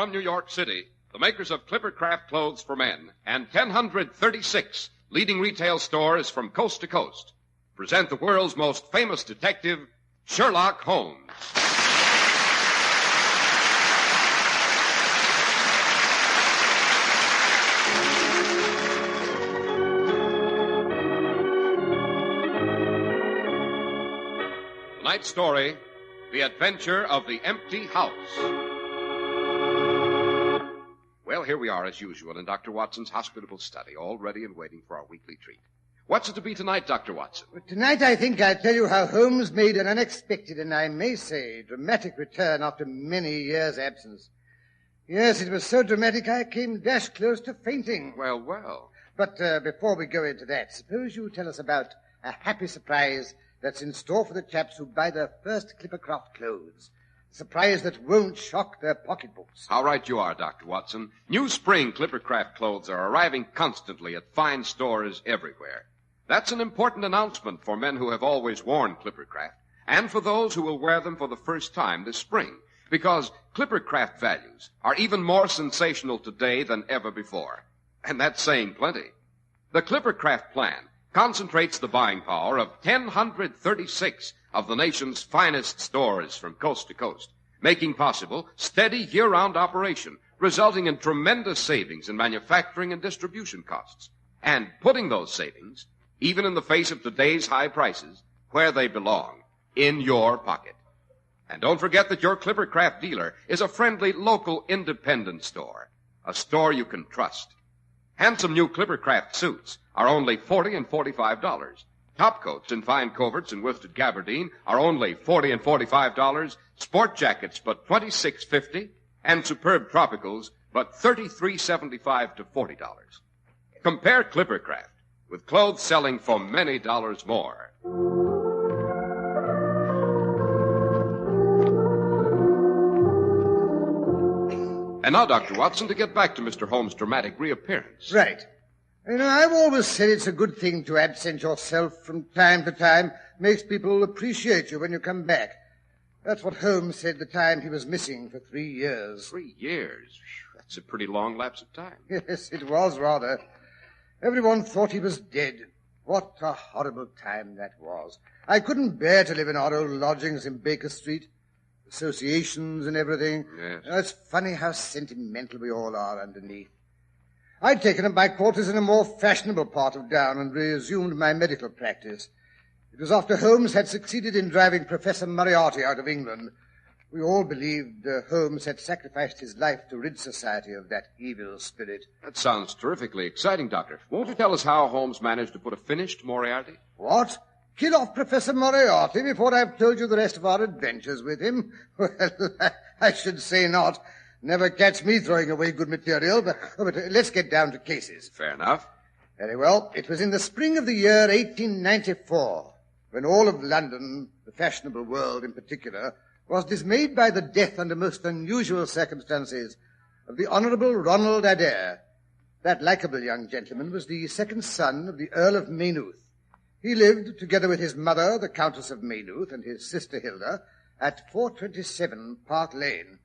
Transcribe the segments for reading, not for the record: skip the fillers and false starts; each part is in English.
from New York City, the makers of Clippercraft clothes for men and 1,036 leading retail stores from coast to coast, present the world's most famous detective, Sherlock Holmes. Tonight's story, The Adventure of the Empty House. Well, here we are as usual in Dr. Watson's hospitable study, all ready and waiting for our weekly treat. What's it to be tonight, Dr. Watson? Well, tonight I think I'll tell you how Holmes made an unexpected and I may say dramatic return after many years' absence. Yes, it was so dramatic I came dash close to fainting. Well. But before we go into that, suppose you tell us about a happy surprise that's in store for the chaps who buy their first Clippercraft clothes. A surprise that won't shock their pocketbooks. How right you are, Dr. Watson. New spring Clippercraft clothes are arriving constantly at fine stores everywhere. That's an important announcement for men who have always worn Clippercraft, and for those who will wear them for the first time this spring, because Clippercraft values are even more sensational today than ever before. And that's saying plenty. The Clippercraft plan concentrates the buying power of 1,036 of the nation's finest stores from coast to coast, making possible steady year-round operation, resulting in tremendous savings in manufacturing and distribution costs, and putting those savings, even in the face of today's high prices, where they belong, in your pocket. And don't forget that your Clippercraft dealer is a friendly local independent store, a store you can trust. Handsome new Clippercraft suits are only $40 and $45. Top coats in fine coverts and worsted gabardine are only $40 and $45. Sport jackets but $26.50, and superb tropicals but $33.75 to $40. Compare Clippercraft with clothes selling for many dollars more. And now, Dr. Watson, to get back to Mr. Holmes' dramatic reappearance. Right. You know, I've always said it's a good thing to absent yourself from time to time. Makes people appreciate you when you come back. That's what Holmes said the time he was missing for 3 years. 3 years? That's a pretty long lapse of time. Yes, it was rather. Everyone thought he was dead. What a horrible time that was. I couldn't bear to live in our old lodgings in Baker Street. Associations and everything. Yes. It's funny how sentimental we all are underneath. I'd taken up my quarters in a more fashionable part of town and resumed my medical practice. It was after Holmes had succeeded in driving Professor Moriarty out of England. We all believed Holmes had sacrificed his life to rid society of that evil spirit. That sounds terrifically exciting, Doctor. Won't you tell us how Holmes managed to put a finish to Moriarty? What? Kill off Professor Moriarty before I've told you the rest of our adventures with him? Well, I should say not. Never catch me throwing away good material, but let's get down to cases. Fair enough. Very well. It was in the spring of the year 1894, when all of London, the fashionable world in particular, was dismayed by the death under most unusual circumstances of the Honourable Ronald Adair. That likeable young gentleman was the second son of the Earl of Maynooth. He lived, together with his mother, the Countess of Maynooth, and his sister Hilda, at 427 Park Lane.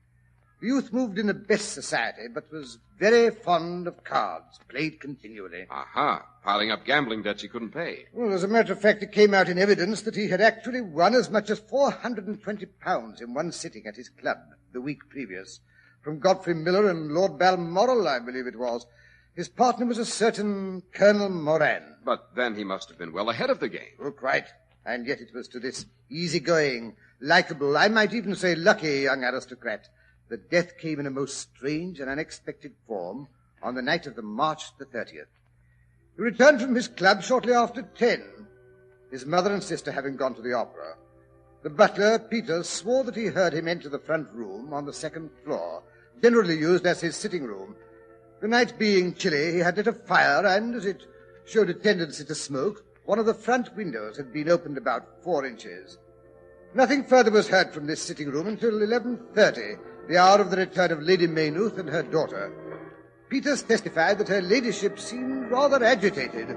The youth moved in the best society, but was very fond of cards, played continually. Aha, piling up gambling debts he couldn't pay. Well, as a matter of fact, it came out in evidence that he had actually won as much as £420 in one sitting at his club the week previous, from Godfrey Miller and Lord Balmoral, I believe it was. His partner was a certain Colonel Moran. But then he must have been well ahead of the game. Oh, quite. And yet it was to this easygoing, likable, I might even say lucky young aristocrat that death came in a most strange and unexpected form on the night of the March the 30th. He returned from his club shortly after 10, his mother and sister having gone to the opera. The butler, Peter, swore that he heard him enter the front room on the second floor, generally used as his sitting room. The night being chilly, he had lit a fire, and as it showed a tendency to smoke, one of the front windows had been opened about 4 inches. Nothing further was heard from this sitting room until 11:30, the hour of the return of Lady Maynooth and her daughter. Peters testified that her ladyship seemed rather agitated.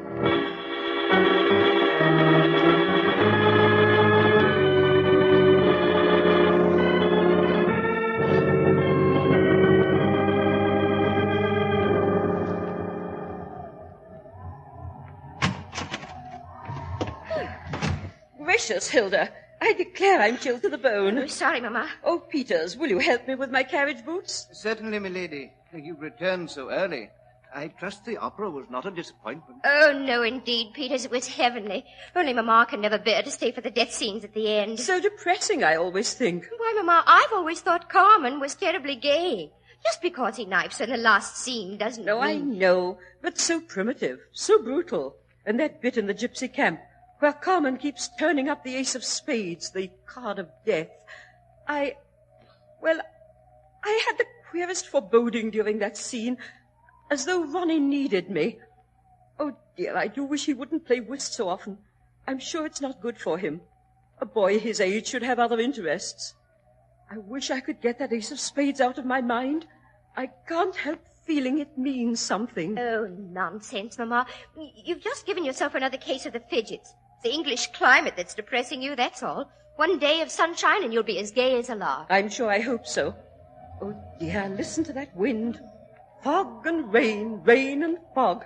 gracious, Hilda. I declare I'm chilled to the bone. Oh, sorry, Mamma. Oh, Peters, will you help me with my carriage boots? Certainly, milady. You returned so early. I trust the opera was not a disappointment. Oh, no, indeed, Peters. It was heavenly. Only Mamma can never bear to stay for the death scenes at the end. So depressing, I always think. Why, Mamma, I've always thought Carmen was terribly gay. Just because he knifes her in the last scene doesn't No, I know, but so primitive, so brutal. And that bit in the gypsy camp, where Carmen keeps turning up the ace of spades, the card of death. I had the queerest foreboding during that scene, as though Ronnie needed me. Oh, dear, I do wish he wouldn't play whist so often. I'm sure it's not good for him. A boy his age should have other interests. I wish I could get that ace of spades out of my mind. I can't help feeling it means something. Oh, nonsense, Mamma. You've just given yourself another case of the fidgets. It's the English climate that's depressing you, that's all. One day of sunshine and you'll be as gay as a lark. I'm sure I hope so. Oh, dear, listen to that wind. Fog and rain, rain and fog.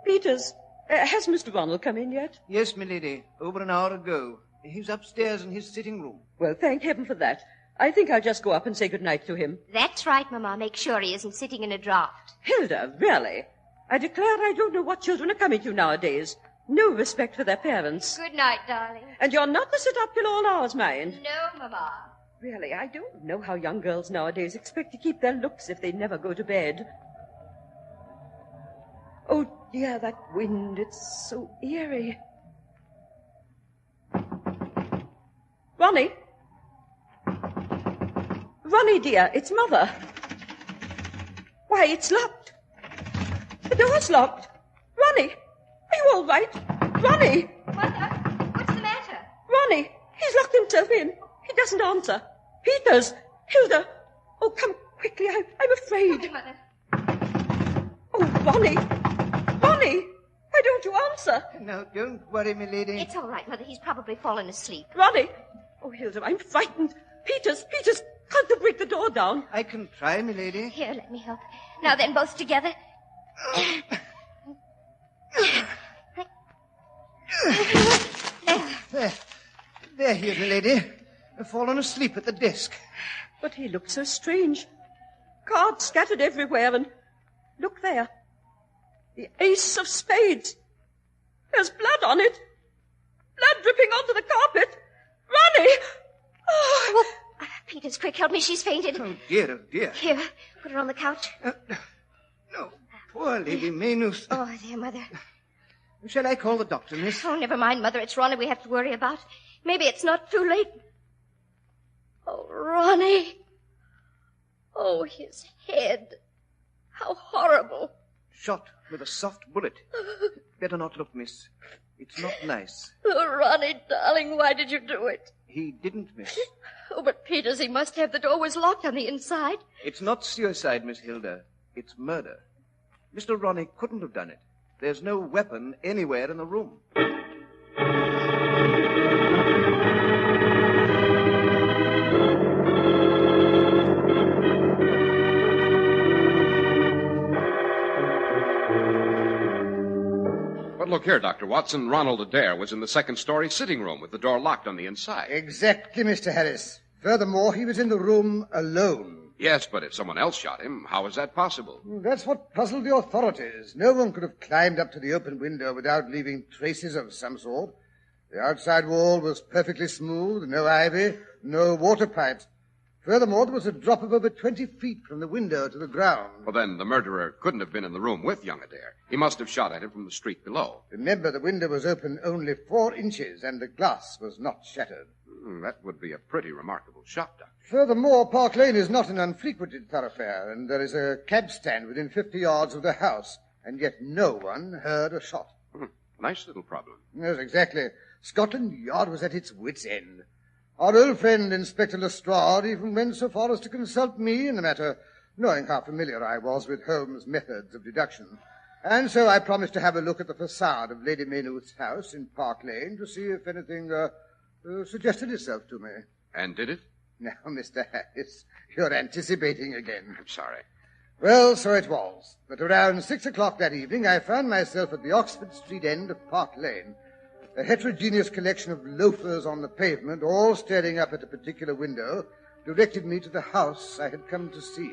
Peters, has Mr. Ronald come in yet? Yes, milady, over an hour ago. He's upstairs in his sitting room. Well, thank heaven for that. I think I'll just go up and say good night to him. That's right, Mamma. Make sure he isn't sitting in a draught. Hilda, really? I declare I don't know what children are coming to nowadays. No respect for their parents. Good night, darling. And you're not to sit up till all hours, mind. No, Mamma. Really, I don't know how young girls nowadays expect to keep their looks if they never go to bed. Oh, dear, that wind, it's so eerie. Ronnie? Ronnie, dear, it's Mother. Why, it's locked. The door's locked. Ronnie, are you all right? Ronnie! Mother, what's the matter? Ronnie, he's locked himself in. He doesn't answer. Peters! Hilda! Oh, come quickly, I'm afraid. Okay, Mother. Oh, Ronnie! Ronnie! Why don't you answer? No, don't worry, milady. It's all right, Mother. He's probably fallen asleep. Ronnie! Oh, Hilda, I'm frightened. Peters, can't you break the door down? I can try, milady. Here, let me help. Now then, both together. There he is, milady. Fallen asleep at the desk. But he looked so strange. Cards scattered everywhere, and look there. The ace of spades. There's blood on it. Blood dripping onto the carpet. Ronnie! Oh. Peters, quick, help me. She's fainted. Oh, dear, oh, dear. Here, put her on the couch. No, poor Lady Maynooth. Oh, dear, Mother. Shall I call the doctor, miss? Oh, never mind, Mother. It's Ronnie we have to worry about. Maybe it's not too late. Oh, Ronnie. Oh, his head. How horrible. Shot with a soft bullet. Better not look, miss. It's not nice. Oh, Ronnie, darling, why did you do it? He didn't, miss. Oh, but Peters, he must have. The door was locked on the inside. It's not suicide, Miss Hilda. It's murder. Mr. Ronnie couldn't have done it. There's no weapon anywhere in the room. But look here, Dr. Watson. Ronald Adair was in the second-story sitting room with the door locked on the inside. Exactly, Mr. Harris. Furthermore, he was in the room alone. Yes, but if someone else shot him, how is that possible? That's what puzzled the authorities. No one could have climbed up to the open window without leaving traces of some sort. The outside wall was perfectly smooth, no ivy, no water pipes. Furthermore, there was a drop of over 20 feet from the window to the ground. Well, then, the murderer couldn't have been in the room with young Adair. He must have shot at him from the street below. Remember, the window was open only 4 inches, and the glass was not shattered. That would be a pretty remarkable shot, Doctor. Furthermore, Park Lane is not an unfrequented thoroughfare, and there is a cab stand within 50 yards of the house, and yet no one heard a shot. Nice little problem. Yes, exactly. Scotland Yard was at its wits' end. Our old friend, Inspector Lestrade, even went so far as to consult me in the matter, knowing how familiar I was with Holmes' methods of deduction. And so I promised to have a look at the facade of Lady Maynooth's house in Park Lane to see if anything suggested itself to me. And did it? Now, Mr. Harris, you're anticipating again. I'm sorry. Well, so it was. But around 6 o'clock that evening, I found myself at the Oxford Street end of Park Lane. A heterogeneous collection of loafers on the pavement, all staring up at a particular window, directed me to the house I had come to see.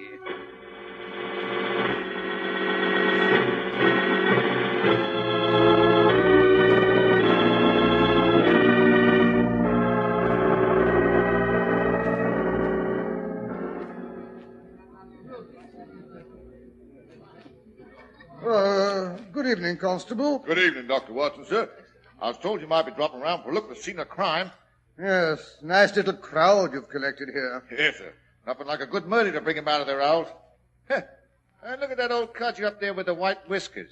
Good evening, Constable. Good evening, Dr. Watson, sir. I was told you might be dropping around for a look at the scene of crime. Yes, nice little crowd you've collected here. Yes, sir. Nothing like a good murder to bring him out of their house. Look at that old codger up there with the white whiskers,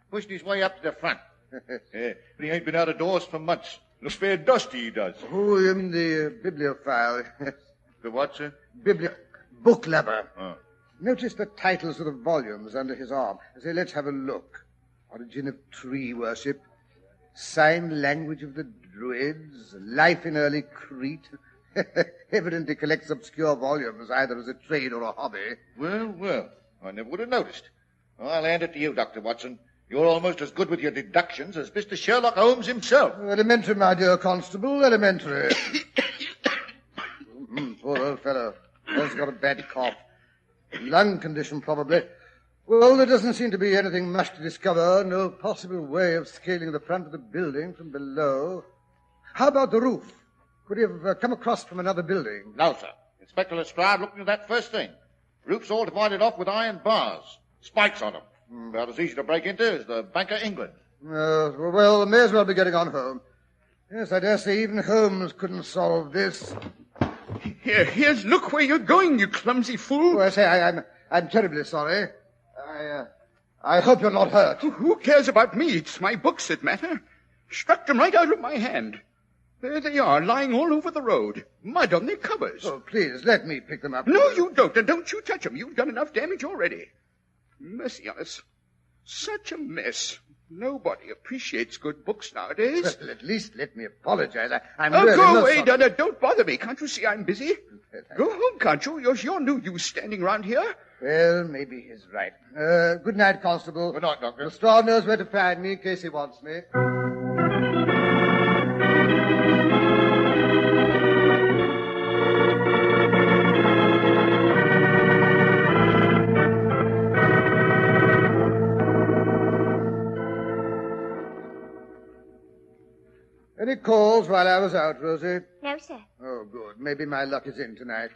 pushing his way up to the front. But he ain't been out of doors for months. Looks fair dusty, he does. Oh, you mean the bibliophile. The what, sir? Book lover. Oh. Notice the titles of the volumes under his arm. Say, let's have a look. Origin of Tree Worship, Sign Language of the Druids, Life in Early Crete. Evidently collects obscure volumes, either as a trade or a hobby. Well, I never would have noticed. I'll hand it to you, Dr. Watson. You're almost as good with your deductions as Mr. Sherlock Holmes himself. Elementary, my dear Constable, elementary. Poor old fellow. He's got a bad cough. Lung condition, probably. Well, there doesn't seem to be anything much to discover. No possible way of scaling the front of the building from below. How about the roof? Could he have come across from another building? No, sir. Inspector Lestrade looked into that first thing. Roof's all divided off with iron bars. Spikes on them. About as easy to break into as the Bank of England. Well, may as well be getting on home. Yes, I dare say even Holmes couldn't solve this. Here's look where you're going, you clumsy fool. Oh, I say, I'm terribly sorry. I hope you're not hurt. Who cares about me? It's my books that matter. Struck them right out of my hand. There they are, lying all over the road. Mud on their covers. Oh, please, let me pick them up. No, you don't. And don't you touch them. You've done enough damage already. Mercy on us. Such a mess. Nobody appreciates good books nowadays. Well, at least let me apologize. I'm really go away, Donna. Don't bother me. Can't you see I'm busy? Go home, can't you? You're no use standing around here. Well, maybe he's right. Good night, Constable. Good night, Doctor. Lestrade knows where to find me in case he wants me. Any calls while I was out, Rosie? No, sir. Oh, good. Maybe my luck is in tonight.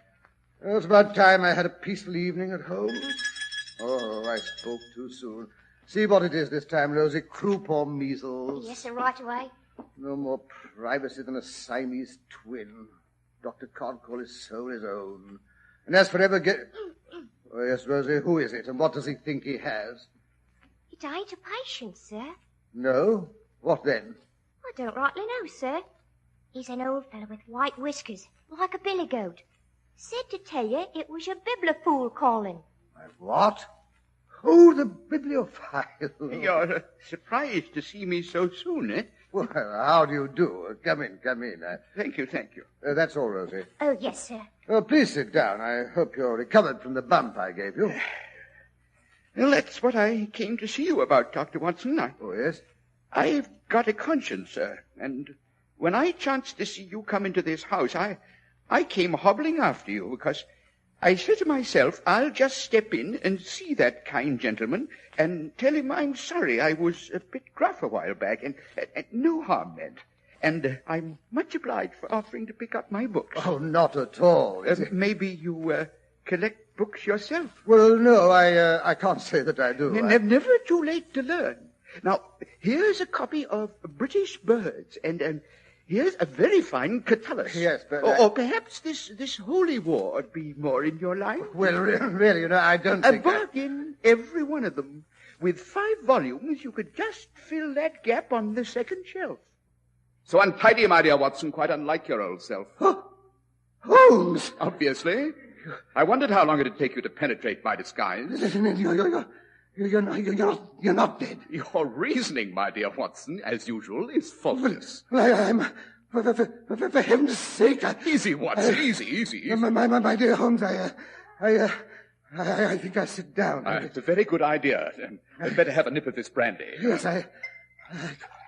It's about time I had a peaceful evening at home. Oh, I spoke too soon. See what it is this time, Rosie. Croup or measles? Yes, sir, right away. No more privacy than a Siamese twin. Dr. Codcall is so his own. And as for ever Oh, yes, Rosie, who is it, and what does he think he has? It ain't a patient, sir. No? What then? I don't rightly know, sir. He's an old fellow with white whiskers, like a billy goat. Said to tell you it was your bibliophile calling. What? Oh, the bibliophile. You're surprised to see me so soon, eh? Well, how do you do? Come in. Thank you. That's all, Rosie. Oh, yes, sir. Oh, please sit down. I hope you're recovered from the bump I gave you. Well, that's what I came to see you about, Dr. Watson. Oh, yes? I've got a conscience, sir, and when I chanced to see you come into this house, I came hobbling after you because I said to myself, I'll just step in and see that kind gentleman and tell him I'm sorry I was a bit gruff a while back and no harm meant. And I'm much obliged for offering to pick up my books. Oh, not at all. Maybe you collect books yourself? Well, no, I can't say that I do. Never too late to learn. Now, here's a copy of British Birds, and here's a very fine Catullus. Yes, but... Or perhaps this Holy War would be more in your line. Well, really, I don't think... A bargain, every one of them. With 5 volumes, you could just fill that gap on the second shelf. So untidy, my dear Watson, quite unlike your old self. Holmes! Obviously. I wondered how long it'd take you to penetrate my disguise. You're not dead. Your reasoning, my dear Watson, as usual, is faultless. I'm... For heaven's sake... Easy, Watson, easy. My dear Holmes, I think I'll sit down. It's a very good idea. I'd better have a nip of this brandy. Yes,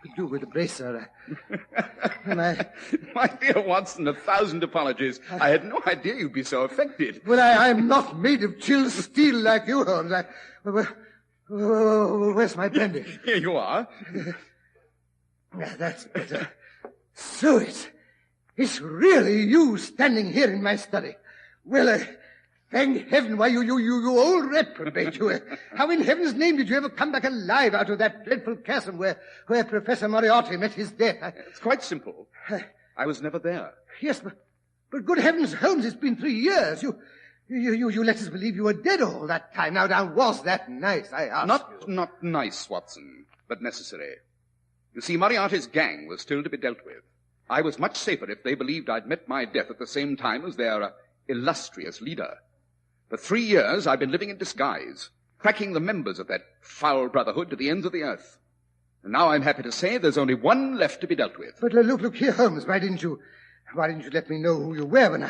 will do with the brace, sir. My dear Watson, 1,000 apologies. I had no idea you'd be so affected. Well, I'm not made of chill steel like you, Holmes. Where's my brandy? Here you are. That's better. So it's really you standing here in my study. Well, thank heaven, why, you old reprobate, you. How in heaven's name did you ever come back alive out of that dreadful chasm where Professor Moriarty met his death? It's quite simple. I was never there. Yes, but good heavens, Holmes, it's been 3 years. You let us believe you were dead all that time. Now, was that nice, I ask you? Not nice, Watson, but necessary. You see, Moriarty's gang was still to be dealt with. I was much safer if they believed I'd met my death at the same time as their illustrious leader. For 3 years, I've been living in disguise, tracking the members of that foul brotherhood to the ends of the earth. And now I'm happy to say there's only one left to be dealt with. But look here, Holmes, why didn't you let me know who you were when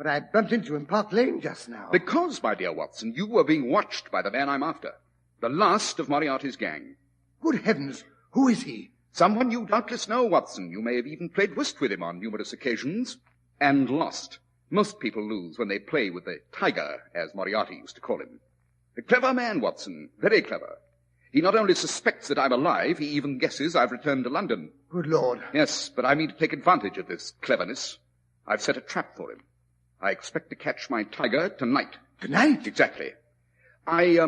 I bumped into you in Park Lane just now? Because, my dear Watson, you were being watched by the man I'm after. The last of Moriarty's gang. Good heavens, who is he? Someone you doubtless know, Watson. You may have even played whist with him on numerous occasions. And lost. Most people lose when they play with the tiger, as Moriarty used to call him. A clever man, Watson. Very clever. He not only suspects that I'm alive, he even guesses I've returned to London. Good Lord. Yes, but I mean to take advantage of this cleverness. I've set a trap for him. I expect to catch my tiger tonight. Tonight? Exactly. I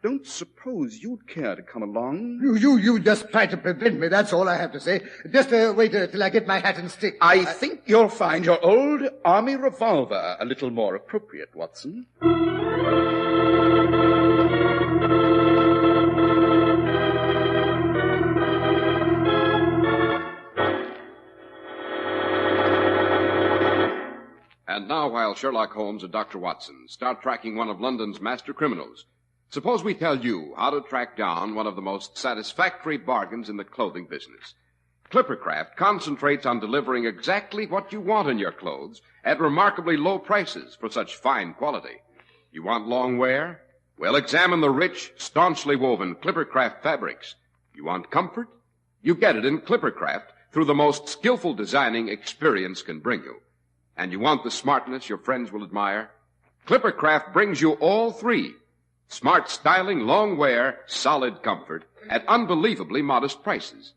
don't suppose you'd care to come along. You just try to prevent me, that's all I have to say. Just wait till I get my hat and stick. I think you'll find your old army revolver a little more appropriate, Watson. And now, while Sherlock Holmes and Dr. Watson start tracking one of London's master criminals, suppose we tell you how to track down one of the most satisfactory bargains in the clothing business. Clippercraft concentrates on delivering exactly what you want in your clothes at remarkably low prices for such fine quality. You want long wear? Well, examine the rich, staunchly woven Clippercraft fabrics. You want comfort? You get it in Clippercraft through the most skillful designing experience can bring you. And you want the smartness your friends will admire? Clippercraft brings you all three. Smart styling, long wear, solid comfort at unbelievably modest prices.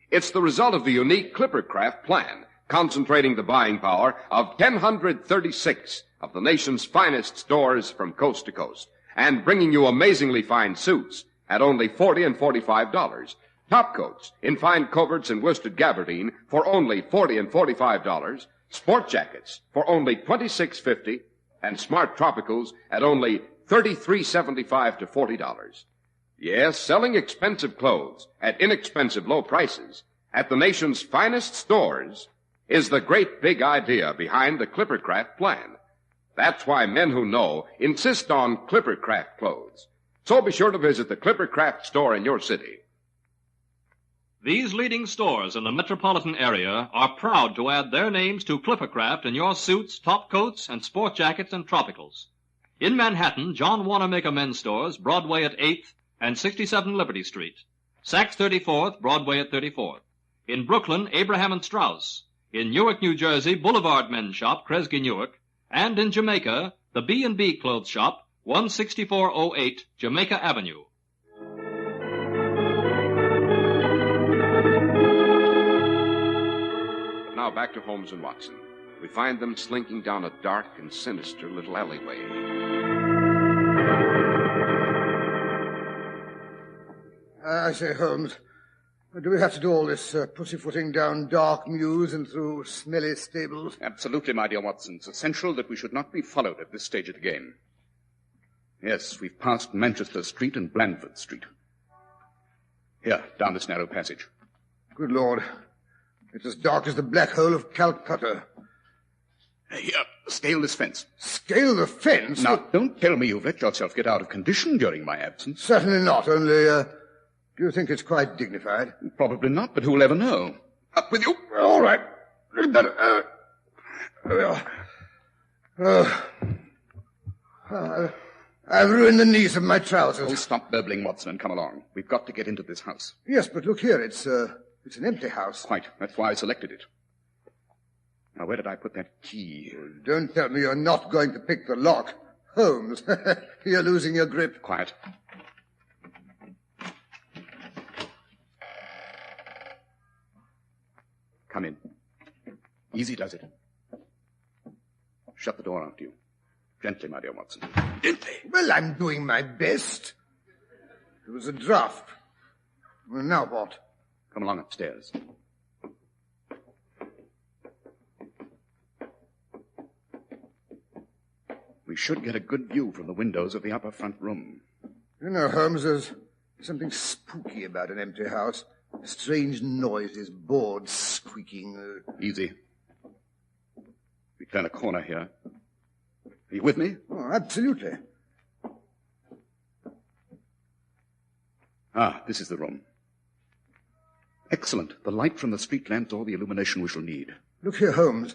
It's the result of the unique Clippercraft plan, concentrating the buying power of 1,036 of the nation's finest stores from coast to coast, and bringing you amazingly fine suits at only $40 and $45. Top coats in fine coverts and worsted gabardine for only $40 and $45. Sport jackets for only $26.50, and smart tropicals at only $33.75 to $40. Yes, selling expensive clothes at inexpensive low prices at the nation's finest stores is the great big idea behind the Clippercraft plan. That's why men who know insist on Clippercraft clothes. So be sure to visit the Clippercraft store in your city. These leading stores in the metropolitan area are proud to add their names to Clippercraft in your suits, top coats, and sport jackets and tropicals. In Manhattan, John Wanamaker Men's Stores, Broadway at 8th and 67 Liberty Street. Saks 34th, Broadway at 34th. In Brooklyn, Abraham and Strauss. In Newark, New Jersey, Boulevard Men's Shop, Kresge Newark. And in Jamaica, the B&B Clothes Shop, 16408 Jamaica Avenue. Now back to Holmes and Watson. We find them slinking down a dark and sinister little alleyway. I say, Holmes, do we have to do all this pussyfooting down dark mews and through smelly stables? Absolutely, my dear Watson. It's essential that we should not be followed at this stage of the game. Yes, we've passed Manchester Street and Blandford Street. Here, down this narrow passage. Good Lord. It's as dark as the black hole of Calcutta. Here, scale this fence. Scale the fence? Now, don't tell me you've let yourself get out of condition during my absence. Certainly not, only, do you think it's quite dignified? Probably not, but who'll ever know? Up with you. All right. I've ruined the knees of my trousers. Oh, stop burbling, Watson, and come along. We've got to get into this house. Yes, but look here. It's an empty house. Quite. That's why I selected it. Now, where did I put that key? Well, don't tell me you're not going to pick the lock. Holmes, you're losing your grip. Quiet. Come in. Easy does it. Shut the door after you. Gently, my dear Watson. Gently. Well, I'm doing my best. It was a draft. Well, now what? Come along upstairs. We should get a good view from the windows of the upper front room. You know, Holmes, there's something spooky about an empty house. Strange noises, boards squeaking. Easy. We turn a corner here. Are you with me? Oh, absolutely. Ah, this is the room. Excellent. The light from the street lamps, all the illumination we shall need. Look here, Holmes.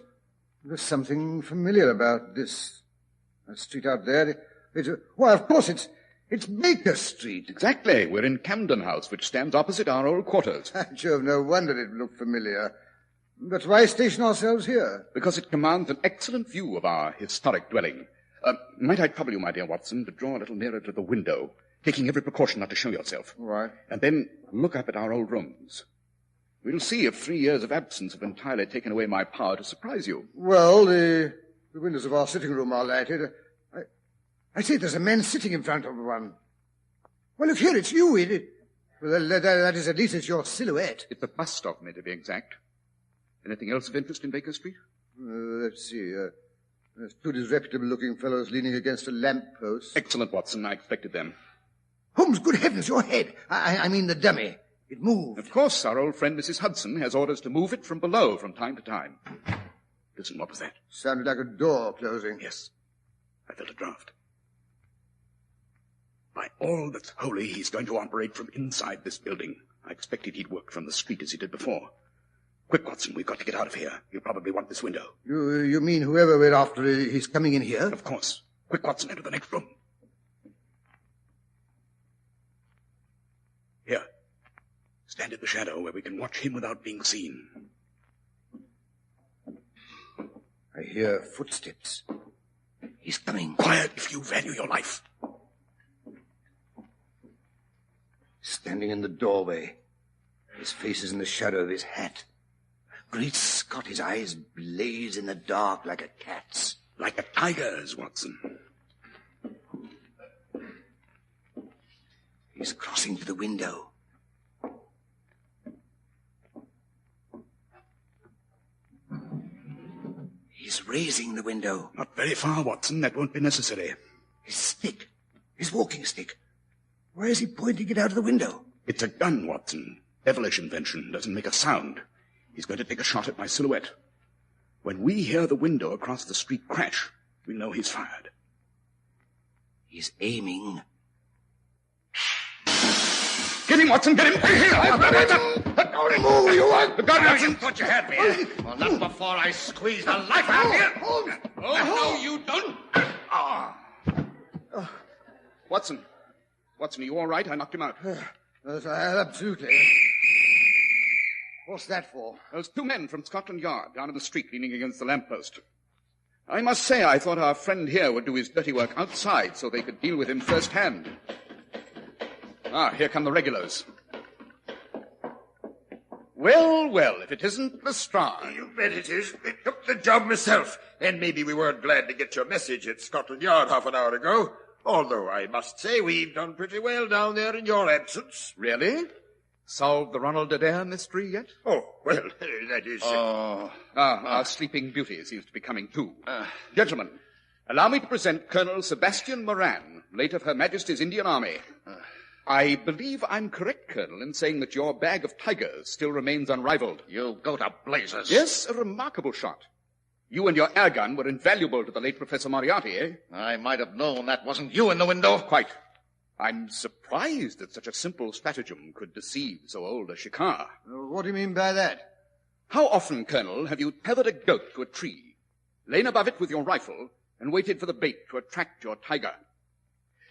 There's something familiar about this street out there. Why, of course, it's Baker Street. Exactly. We're in Camden House, which stands opposite our old quarters. Jove, no wonder it looked familiar. But why station ourselves here? Because it commands an excellent view of our historic dwelling. Might I trouble you, my dear Watson, to draw a little nearer to the window, taking every precaution not to show yourself. Right. And then look up at our old rooms. We'll see if 3 years of absence have entirely taken away my power to surprise you. Well, the windows of our sitting room are lighted. I see there's a man sitting in front of one. Well, look here, it's you. Well, that is, at least it's your silhouette. It's a bust of me, to be exact. Anything else of interest in Baker Street? Let's see. There's two disreputable-looking fellows leaning against a lamp-post. Excellent, Watson. I expected them. Holmes, good heavens, your head. I mean the dummy. It moved. Of course, our old friend Mrs. Hudson has orders to move it from below from time to time. Listen, what was that? Sounded like a door closing. Yes. I felt a draft. By all that's holy, he's going to operate from inside this building. I expected he'd work from the street as he did before. Quick, Watson, we've got to get out of here. He'll probably want this window. You mean whoever we're after, he's coming in here? Of course. Quick, Watson, into the next room. Here. Stand in the shadow where we can watch him without being seen. I hear footsteps. He's coming. Quiet if you value your life. Standing in the doorway. His face is in the shadow of his hat. Great Scott, his eyes blaze in the dark like a cat's. Like a tiger's, Watson. He's crossing to the window. He's raising the window. Not very far, Watson. That won't be necessary. His stick. His walking stick. Where is he pointing it out of the window? It's a gun, Watson. Devilish invention. Doesn't make a sound. He's going to take a shot at my silhouette. When we hear the window across the street crash, we'll know he's fired. He's aiming. Get him, Watson, get him! I've got it! Don't move, you want... The gun, You Watson! thought you had me. Well, not before I squeeze the life out of you. Oh, no, you don't! Watson, are you all right? I knocked him out. Yes, absolutely. What's that for? Those two men from Scotland Yard down in the street leaning against the lamppost. I must say I thought our friend here would do his dirty work outside so they could deal with him firsthand. Ah, here come the regulars. Well, if it isn't Lestrade. You bet it is. It took the job myself. And maybe we weren't glad to get your message at Scotland Yard half an hour ago. Although I must say we've done pretty well down there in your absence. Really? Solved the Ronald Adair mystery yet? Oh, well, that is... Our sleeping beauty seems to be coming too. Gentlemen, allow me to present Colonel Sebastian Moran, late of Her Majesty's Indian Army. I believe I'm correct, Colonel, in saying that your bag of tigers still remains unrivaled. You go to blazes. Yes, a remarkable shot. You and your air gun were invaluable to the late Professor Moriarty, eh? I might have known that wasn't you in the window. Quite. I'm surprised that such a simple stratagem could deceive so old a shikar. What do you mean by that? How often, Colonel, have you tethered a goat to a tree, lain above it with your rifle, and waited for the bait to attract your tiger?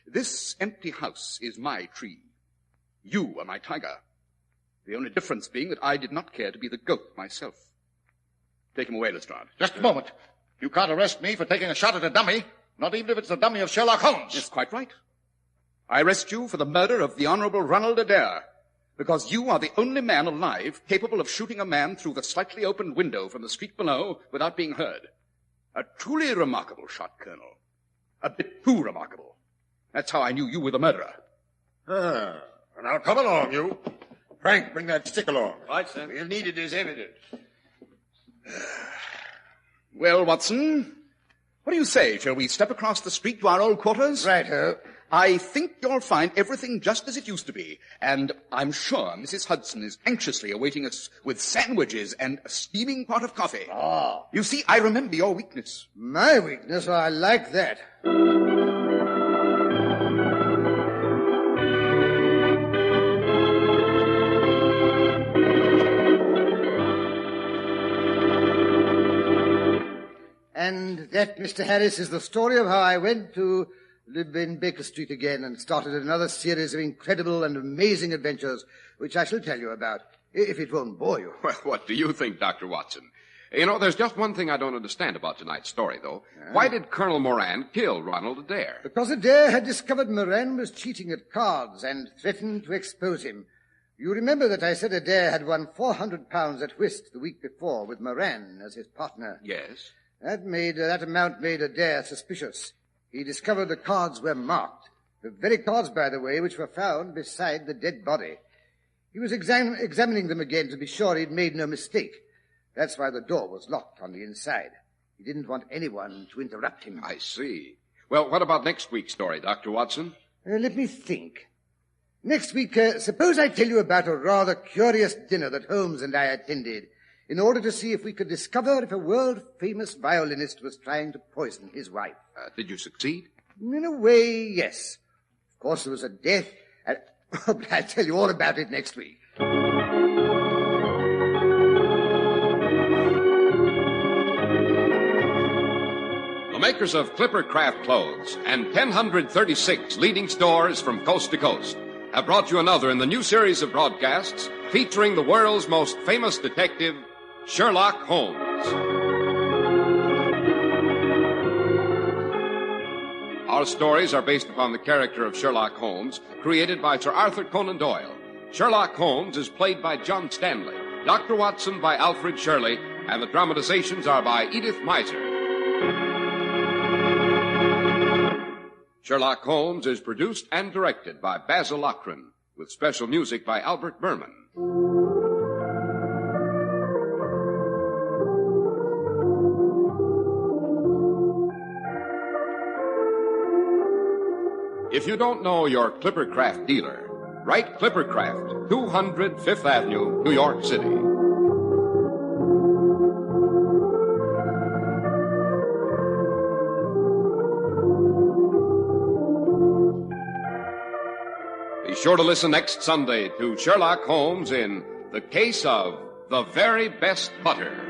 This empty house is my tree. You are my tiger. The only difference being that I did not care to be the goat myself. Take him away, Lestrade. Just a moment. You can't arrest me for taking a shot at a dummy, not even if it's the dummy of Sherlock Holmes. Yes, quite right. I arrest you for the murder of the Honorable Ronald Adair, because you are the only man alive capable of shooting a man through the slightly opened window from the street below without being heard. A truly remarkable shot, Colonel. A bit too remarkable. That's how I knew you were the murderer. Now come along, you. Frank, bring that stick along. Right, sir. We'll need it as evidence. Well, Watson, what do you say? Shall we step across the street to our old quarters? Righto. I think you'll find everything just as it used to be, and I'm sure Mrs. Hudson is anxiously awaiting us with sandwiches and a steaming pot of coffee. Ah. You see, I remember your weakness. My weakness? I like that. And that, Mr. Harris, is the story of how I went to live in Baker Street again and started another series of incredible and amazing adventures, which I shall tell you about, if it won't bore you. Well, what do you think, Dr. Watson? You know, there's just one thing I don't understand about tonight's story, though. Why did Colonel Moran kill Ronald Adair? Because Adair had discovered Moran was cheating at cards and threatened to expose him. You remember that I said Adair had won £400 at whist the week before with Moran as his partner. Yes. That amount made Adair suspicious. He discovered the cards were marked. The very cards, by the way, which were found beside the dead body. He was examining them again to be sure he'd made no mistake. That's why the door was locked on the inside. He didn't want anyone to interrupt him. I see. Well, what about next week's story, Dr. Watson? Let me think. Next week, suppose I tell you about a rather curious dinner that Holmes and I attended in order to see if we could discover if a world-famous violinist was trying to poison his wife. Did you succeed? In a way, yes. Of course, there was a death, but I'll tell you all about it next week. The makers of Clipper Craft Clothes and 1,036 leading stores from coast to coast have brought you another in the new series of broadcasts featuring the world's most famous detective, Sherlock Holmes. Our stories are based upon the character of Sherlock Holmes, created by Sir Arthur Conan Doyle. Sherlock Holmes is played by John Stanley, Dr. Watson by Alfred Shirley, and the dramatizations are by Edith Meiser. Sherlock Holmes is produced and directed by Basil Lochran, with special music by Albert Berman. If you don't know your Clipper Craft dealer, write Clipper Craft, 200 Fifth Avenue, New York City. Be sure to listen next Sunday to Sherlock Holmes in The Case of the Very Best Butter.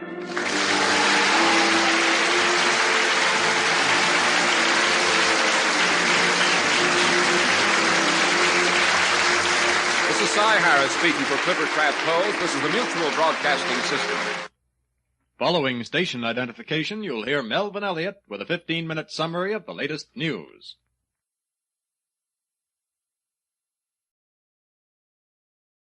This is Cy Harris speaking for Clipper Craft Clothes. This is the Mutual Broadcasting System. Following station identification, you'll hear Melvin Elliott with a 15-minute summary of the latest news.